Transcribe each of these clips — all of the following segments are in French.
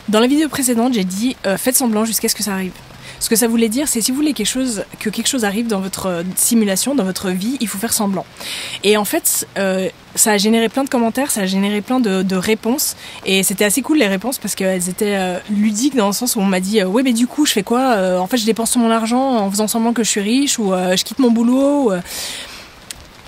Dans la vidéo précédente, j'ai dit faites semblant jusqu'à ce que ça arrive. Ce que ça voulait dire, c'est si vous voulez que quelque chose arrive dans votre simulation, dans votre vie, il faut faire semblant. Et en fait, ça a généré plein de commentaires, ça a généré plein de réponses. Et c'était assez cool les réponses parce qu'elles étaient ludiques dans le sens où on m'a dit ouais mais du coup je fais quoi en fait je dépense tout mon argent en faisant semblant que je suis riche ou je quitte mon boulot.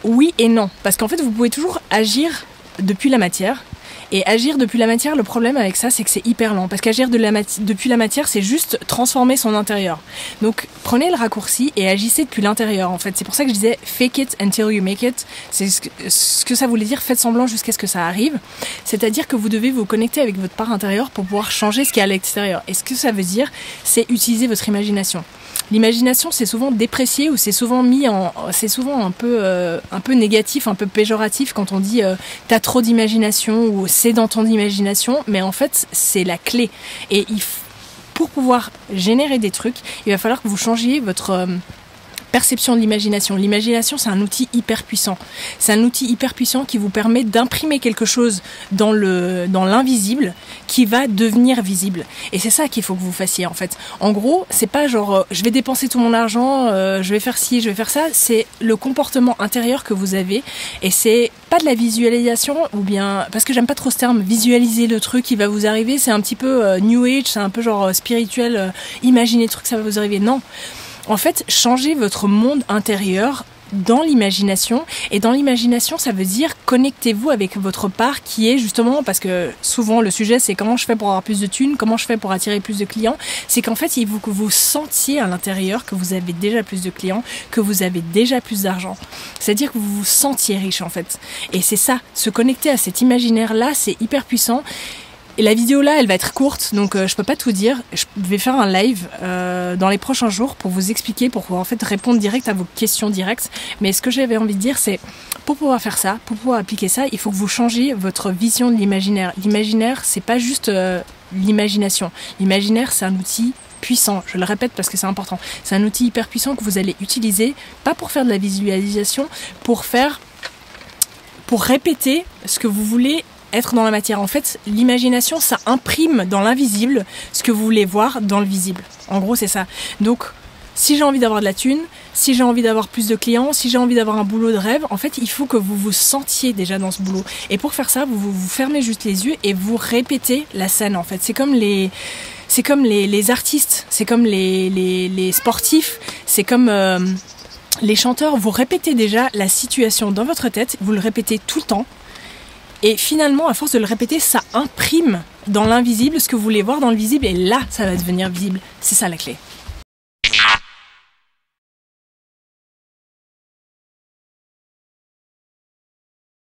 Oui et non, parce qu'en fait vous pouvez toujours agir depuis la matière. Et agir depuis la matière, le problème avec ça, c'est que c'est hyper lent. Parce qu'agir depuis la matière, c'est juste transformer son intérieur. Donc, prenez le raccourci et agissez depuis l'intérieur, en fait. C'est pour ça que je disais « fake it until you make it ». C'est ce que ça voulait dire « faites semblant jusqu'à ce que ça arrive ». C'est-à-dire que vous devez vous connecter avec votre part intérieure pour pouvoir changer ce qui est à l'extérieur. Et ce que ça veut dire, c'est utiliser votre imagination. L'imagination, c'est souvent déprécié ou c'est souvent c'est souvent un peu négatif, un peu péjoratif quand on dit t'as trop d'imagination ou c'est dans ton imagination, mais en fait c'est la clé. Et pour pouvoir générer des trucs, il va falloir que vous changiez votre perception de l'imagination. L'imagination, c'est un outil hyper puissant. C'est un outil hyper puissant qui vous permet d'imprimer quelque chose dans l'invisible qui va devenir visible. Et c'est ça qu'il faut que vous fassiez, en fait. En gros, c'est pas genre, je vais dépenser tout mon argent, je vais faire ci, je vais faire ça. C'est le comportement intérieur que vous avez. Et c'est pas de la visualisation, ou bien, parce que j'aime pas trop ce terme, visualiser le truc qui va vous arriver. C'est un petit peu New Age, c'est un peu genre spirituel, imaginer le truc, ça va vous arriver. Non. En fait, changez votre monde intérieur dans l'imagination. Et dans l'imagination, ça veut dire connectez-vous avec votre part qui est justement, parce que souvent le sujet c'est comment je fais pour avoir plus de thunes, comment je fais pour attirer plus de clients. C'est qu'en fait, il faut que vous sentiez à l'intérieur que vous avez déjà plus de clients, que vous avez déjà plus d'argent. C'est-à-dire que vous vous sentiez riche en fait. Et c'est ça, se connecter à cet imaginaire-là, c'est hyper puissant. Et la vidéo là, elle va être courte, donc je peux pas tout dire. Je vais faire un live dans les prochains jours pour vous expliquer, pour en fait répondre direct à vos questions directes. Mais ce que j'avais envie de dire, c'est pour pouvoir faire ça, pour pouvoir appliquer ça, il faut que vous changiez votre vision de l'imaginaire. L'imaginaire, c'est pas juste l'imagination. L'imaginaire, c'est un outil puissant, je le répète parce que c'est important. C'est un outil hyper puissant que vous allez utiliser, pas pour faire de la visualisation, pour répéter ce que vous voulez être dans la matière. En fait, l'imagination, ça imprime dans l'invisible ce que vous voulez voir dans le visible. En gros, c'est ça. Donc, si j'ai envie d'avoir de la thune, si j'ai envie d'avoir plus de clients, si j'ai envie d'avoir un boulot de rêve, en fait, il faut que vous vous sentiez déjà dans ce boulot. Et pour faire ça, vous fermez juste les yeux et vous répétez la scène, en fait. C'est comme les artistes, c'est comme les sportifs, c'est comme les chanteurs. Vous répétez déjà la situation dans votre tête, vous le répétez tout le temps. Et finalement, à force de le répéter, ça imprime dans l'invisible ce que vous voulez voir dans le visible et là, ça va devenir visible. C'est ça la clé.